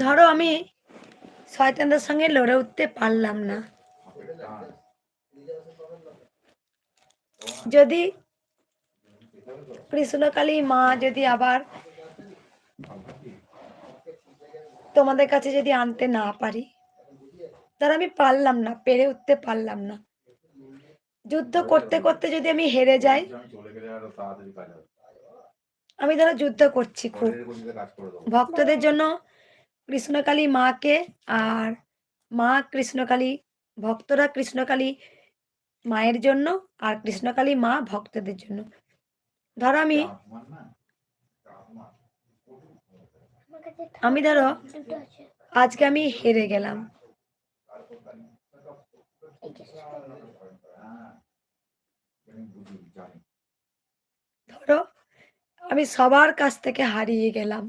ধরো আমি শয়তানদের সঙ্গে লড়ে উঠতে পারলাম না, যদি কৃষ্ণকালী মা যদি আবার তোমাদের কাছে যদি আনতে না পারি, ধর আমি পারলাম না, পেরে উঠতে পারলাম না, যুদ্ধ করতে করতে যদি আমি হেরে যাই, আমি ধরো যুদ্ধ করছি খুব ভক্তদের জন্য, কৃষ্ণকালী মাকে, আর মা কৃষ্ণকালী, ভক্তরা কৃষ্ণকালী মায়ের জন্য, আর কৃষ্ণকালী মা ভক্তদের জন্য। ধরো আমি ধরো আজকে আমি হেরে গেলাম, ধরো আমি সবার কাছ থেকে হারিয়ে গেলাম,